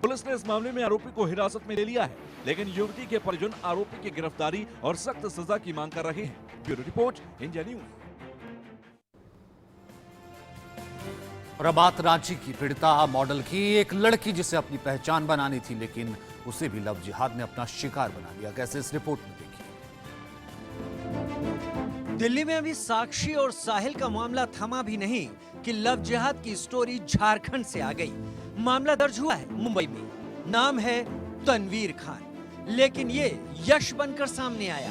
Speaker 9: पुलिस ने इस मामले में आरोपी को हिरासत में ले लिया है, लेकिन युवती के परिजन आरोपी की गिरफ्तारी और सख्त सजा की मांग कर रहे हैं। Bureau report, India news.
Speaker 1: और अब बात रांची की पीड़िता मॉडल की, एक लड़की जिसे अपनी पहचान बनानी थी, लेकिन उसे भी लव जिहाद ने अपना शिकार बना लिया। कैसे, इस रिपोर्ट में देखिए।
Speaker 2: दिल्ली में अभी साक्षी और साहिल का मामला थमा भी नहीं कि लव जिहाद की स्टोरी झारखंड से आ गई। मामला दर्ज हुआ है मुंबई में, नाम है तनवीर खान, लेकिन ये यश बनकर सामने आया।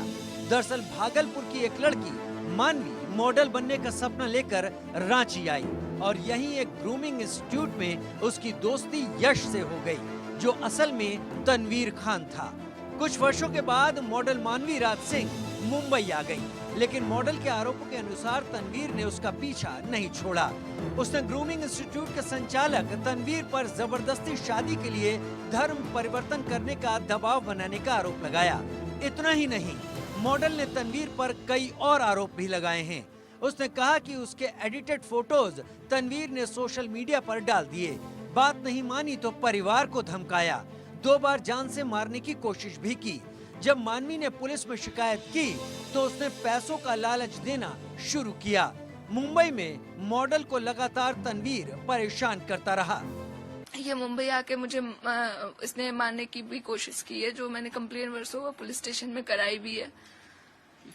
Speaker 2: दरअसल भागलपुर की एक लड़की मानवी मॉडल बनने का सपना लेकर रांची आई और यहीं एक ग्रूमिंग इंस्टीट्यूट में उसकी दोस्ती यश से हो गई, जो असल में तनवीर खान था। कुछ वर्षों के बाद मॉडल मानवी राज सिंह मुंबई आ गई, लेकिन मॉडल के आरोपों के अनुसार तनवीर ने उसका पीछा नहीं छोड़ा। उसने ग्रूमिंग इंस्टीट्यूट के संचालक तनवीर पर जबरदस्ती शादी के लिए धर्म परिवर्तन करने का दबाव बनाने का आरोप लगाया। इतना ही नहीं, मॉडल ने तनवीर पर कई और आरोप भी लगाए हैं। उसने कहा कि उसके एडिटेड फोटोज तनवीर ने सोशल मीडिया पर डाल दिए, बात नहीं मानी तो परिवार को धमकाया, 2 बार जान से मारने की कोशिश भी की। जब मानवी ने पुलिस में शिकायत की तो उसने पैसों का लालच देना शुरू किया। मुंबई में मॉडल को लगातार तनवीर परेशान करता रहा।
Speaker 4: ये मुंबई आके मुझे इसने मारने की भी कोशिश की है, जो मैंने कंप्लेन वर्षों पुलिस स्टेशन में कराई भी है।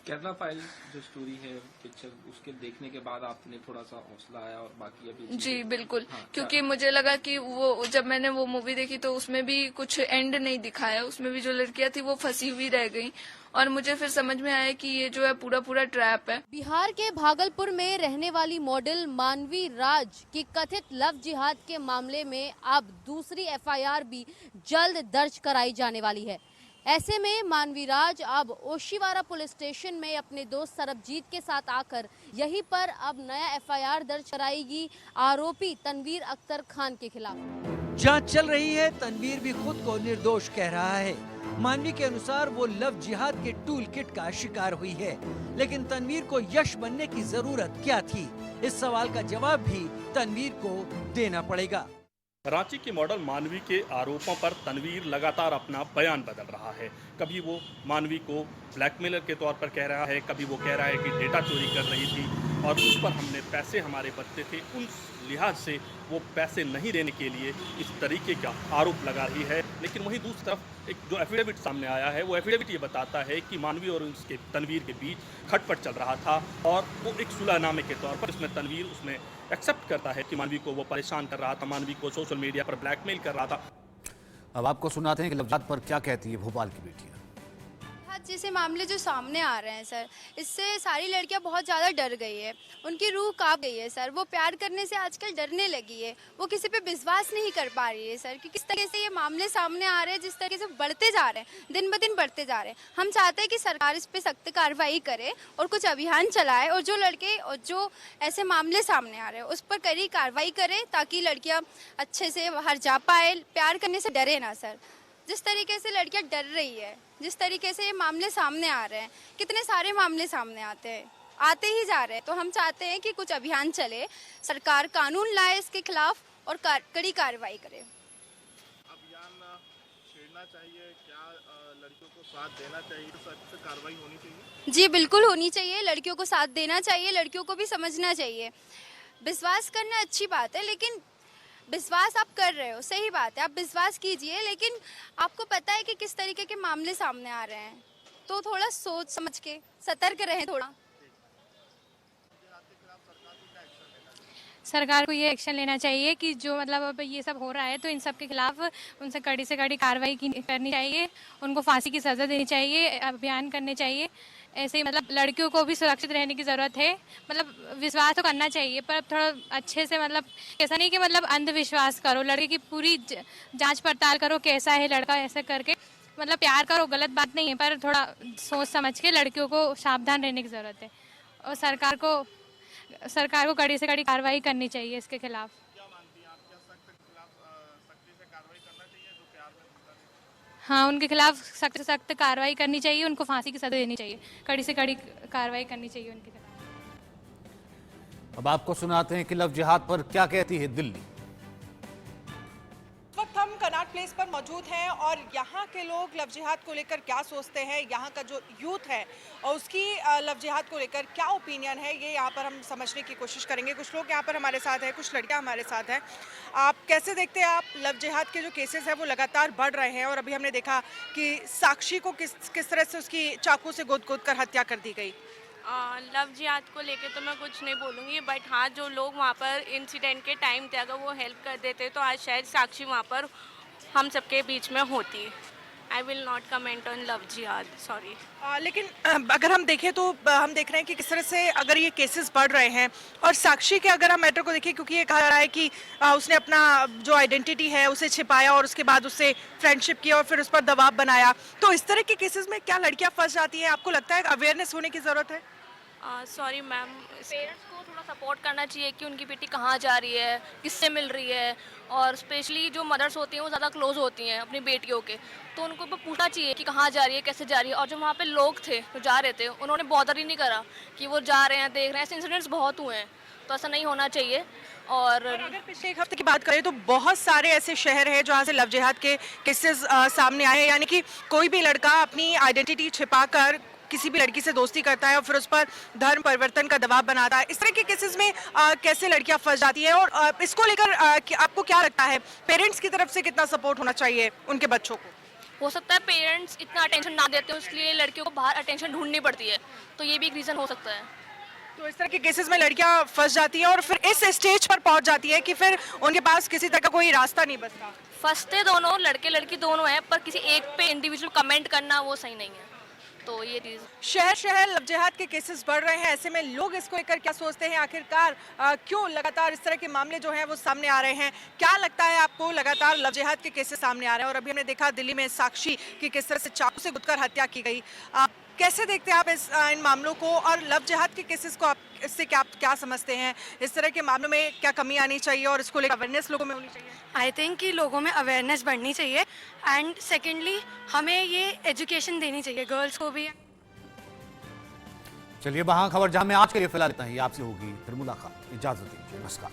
Speaker 23: केरला फाइल जो स्टोरी है पिक्चर, उसके देखने के बाद आपने थोड़ा सा हौसला आया और बाकी अभी?
Speaker 4: जी बिल्कुल, क्योंकि मुझे लगा कि वो जब मैंने वो मूवी देखी तो उसमें भी कुछ एंड नहीं दिखाया, उसमें भी जो लड़कियां थी वो फंसी हुई रह गई और मुझे फिर समझ में आया कि ये जो है पूरा ट्रैप है।
Speaker 24: बिहार के भागलपुर में रहने वाली मॉडल मानवी राज की कथित लव जिहाद के मामले में अब दूसरी FIR भी जल्द दर्ज कराई जाने वाली है। ऐसे में मानवी राज अब ओशिवारा पुलिस स्टेशन में अपने दोस्त सरबजीत के साथ आकर यहीं पर अब नया FIR दर्ज कराएगी आरोपी तनवीर अख्तर खान के खिलाफ।
Speaker 2: जांच चल रही है, तनवीर भी खुद को निर्दोष कह रहा है। मानवी के अनुसार वो लव जिहाद के टूल किट का शिकार हुई है, लेकिन तनवीर को यश बनने की जरूरत क्या थी? इस सवाल का जवाब भी तनवीर को देना पड़ेगा।
Speaker 25: रांची की मॉडल मानवी के आरोपों पर तनवीर लगातार अपना बयान बदल रहा है। कभी वो मानवी को ब्लैकमेलर के तौर पर कह रहा है, कभी वो कह रहा है कि डेटा चोरी कर रही थी और उस पर हमने पैसे हमारे बनते थे, उन लिहाज से वो पैसे नहीं देने के लिए इस तरीके का आरोप लगा रही है। लेकिन वहीं दूसरी तरफ एक जो एफिडेविट सामने आया है, वो एफिडेविट ये बताता है कि मानवी और उसके तनवीर के बीच खटपट चल रहा था और वो एक सुलहनामे के तौर पर इसमें तनवीर उसमें एक्सेप्ट करता है कि मानवी को वो परेशान कर रहा था, मानवी को सोशल मीडिया पर ब्लैकमेल कर रहा था।
Speaker 1: अब आपको सुनाते हैं कि लव जिहाद पर क्या कहती है भोपाल की बेटियां।
Speaker 3: जैसे मामले जो सामने आ रहे हैं सर, इससे सारी लड़कियां बहुत ज़्यादा डर गई है, उनकी रूह कांप गई है सर। वो प्यार करने से आजकल डरने लगी है, वो किसी पे विश्वास नहीं कर पा रही है सर। कि किस तरह से ये मामले सामने आ रहे हैं, जिस तरीके से बढ़ते जा रहे हैं, दिन ब दिन बढ़ते जा रहे हैं। हम चाहते हैं कि सरकार इस पर सख्त कार्रवाई करे और कुछ अभियान चलाए और जो लड़के और जो ऐसे मामले सामने आ रहे हैं उस पर कड़ी कार्रवाई करे, ताकि लड़कियाँ अच्छे से बाहर जा पाए, प्यार करने से डरे ना सर। जिस तरीके से लड़कियां डर रही है, जिस तरीके से ये मामले सामने आ रहे हैं, कितने सारे मामले सामने आते ही जा रहे हैं, तो हम चाहते हैं कि कुछ अभियान चले, सरकार कानून लाए इसके खिलाफ और कड़ी कार्रवाई करे।
Speaker 11: अभियान
Speaker 5: छेड़ना चाहिए, क्या लड़कियों को साथ देना चाहिए, सख्त कार्रवाई होनी चाहिए?
Speaker 3: जी बिल्कुल होनी चाहिए, लड़कियों को साथ देना चाहिए, लड़कियों को भी समझना चाहिए। विश्वास करना अच्छी बात है, लेकिन विश्वास आप कर रहे हो, सही बात है, आप विश्वास कीजिए, लेकिन आपको पता है कि किस तरीके के मामले सामने आ रहे हैं, तो थोड़ा सोच समझ के सतर्क रहें थोड़ा।
Speaker 6: सरकार को ये एक्शन लेना चाहिए कि जो मतलब अब ये सब हो रहा है तो इन सब के खिलाफ उनसे कड़ी से कड़ी कार्रवाई करनी चाहिए, उनको फांसी की सज़ा देनी चाहिए, अभियान करने चाहिए। ऐसे ही मतलब लड़कियों को भी सुरक्षित रहने की ज़रूरत है, मतलब विश्वास तो करना चाहिए पर थोड़ा अच्छे से, मतलब ऐसा नहीं कि मतलब अंधविश्वास करो, लड़के की पूरी जांच पड़ताल करो कैसा है लड़का, ऐसे करके मतलब प्यार करो, गलत बात नहीं है, पर थोड़ा सोच समझ के लड़कियों को सावधान रहने की ज़रूरत है और सरकार को कड़ी से कड़ी कार्रवाई करनी चाहिए इसके खिलाफ। हाँ, उनके खिलाफ सख्त से सख्त कार्रवाई करनी चाहिए, उनको फांसी की सजा देनी चाहिए, कड़ी से कड़ी कार्रवाई करनी चाहिए उनके खिलाफ।
Speaker 1: अब आपको सुनाते हैं कि लव जिहाद पर क्या कहती है दिल्ली।
Speaker 7: इस वक्त हम कनॉट प्लेस पर मौजूद हैं और यहाँ के लोग लव जिहाद को लेकर क्या सोचते हैं, यहाँ का जो यूथ है और उसकी लव जिहाद को लेकर क्या ओपिनियन है, ये यहाँ पर हम समझने की कोशिश करेंगे। कुछ लोग यहाँ पर हमारे साथ हैं, कुछ लड़कियाँ हमारे साथ हैं। आप कैसे देखते हैं, आप लव जिहाद के जो केसेस हैं वो लगातार बढ़ रहे हैं और अभी हमने देखा कि साक्षी को किस तरह से उसकी चाकू से गोद कर हत्या कर दी गई।
Speaker 8: लव जिहाद को लेके तो मैं कुछ नहीं बोलूँगी, बट हाँ जो लोग वहाँ पर इंसिडेंट के टाइम थे अगर वो हेल्प कर देते तो आज शायद साक्षी वहाँ पर हम सबके बीच में होती। I will not comment on love जिहाद, सॉरी।
Speaker 7: लेकिन अगर हम देखें तो हम देख रहे हैं कि किस तरह से अगर ये केसेस बढ़ रहे हैं और साक्षी के अगर हम मैटर को देखें, क्योंकि ये कहा जा रहा है कि उसने अपना जो आइडेंटिटी है उसे छिपाया और उसके बाद उससे फ्रेंडशिप किया और फिर उस पर दबाव बनाया, तो इस तरह के केसेस में क्या लड़कियां फंस जाती हैं? आपको लगता है अवेयरनेस होने की ज़रूरत है?
Speaker 8: सॉरी मैम, पेरेंट्स को थोड़ा सपोर्ट करना चाहिए कि उनकी बेटी कहाँ जा रही है, किससे मिल रही है, और स्पेशली जो मदर्स होती हैं वो ज़्यादा क्लोज होती हैं अपनी बेटियों के, तो उनको पूछना चाहिए कि कहाँ जा रही है, कैसे जा रही है। और जो वहाँ पे लोग थे जो जा रहे थे उन्होंने बॉदर ही नहीं करा कि वो जा रहे हैं, देख रहे हैं। ऐसे इंसिडेंट्स बहुत हुए हैं, तो ऐसा नहीं होना चाहिए। और
Speaker 7: अगर पिछले एक हफ्ते की बात करें तो बहुत सारे ऐसे शहर हैं जहाँ से लव जिहाद के केसेस सामने आए हैं, यानी कि कोई भी लड़का अपनी आइडेंटिटी छिपाकर किसी भी लड़की से दोस्ती करता है और फिर उस पर धर्म परिवर्तन का दबाव बनाता है। इस तरह के केसेस में कैसे लड़कियां फंस जाती हैं और इसको लेकर आपको क्या लगता है, पेरेंट्स की तरफ से कितना सपोर्ट होना चाहिए उनके बच्चों को?
Speaker 8: हो सकता है पेरेंट्स इतना अटेंशन ना देते हो, इसलिए लड़कियों को बाहर अटेंशन ढूंढनी पड़ती है, तो ये भी एक रीज़न हो सकता है।
Speaker 7: तो इस तरह के केसेस में लड़कियां फंस जाती हैं और फिर इस स्टेज पर पहुंच जाती है कि फिर उनके पास किसी तरह का कोई रास्ता नहीं बचता।
Speaker 8: फंसते दोनों, लड़के लड़की दोनों हैं, पर किसी एक पे इंडिविजुअल कमेंट करना वो सही नहीं है, तो ये
Speaker 7: शहर शहर लव जिहाद के केसेस बढ़ रहे हैं। ऐसे में लोग इसको लेकर क्या सोचते हैं, आखिरकार क्यों लगातार इस तरह के मामले जो हैं वो सामने आ रहे हैं? क्या लगता है आपको, लगातार लव जिहाद के केसेस सामने आ रहे हैं और अभी हमने देखा दिल्ली में साक्षी की किस तरह से चाकू से गुदकर हत्या की गई। कैसे देखते हैं आप इन मामलों को और लव जिहाद के केसेस को? आप इससे क्या समझते हैं, इस तरह के मामलों में क्या कमी आनी चाहिए और इसको लेकर अवेयरनेस लोगों में होनी चाहिए?
Speaker 10: आई थिंक कि लोगों में अवेयरनेस बढ़नी चाहिए एंड सेकेंडली हमें ये एजुकेशन देनी चाहिए गर्ल्स को भी।
Speaker 1: चलिए वहां खबर जहां में आज के लिए फिलहाल इतना ही, आपसे होगी फिर मुलाकात। इजाजत दीजिए, नमस्कार।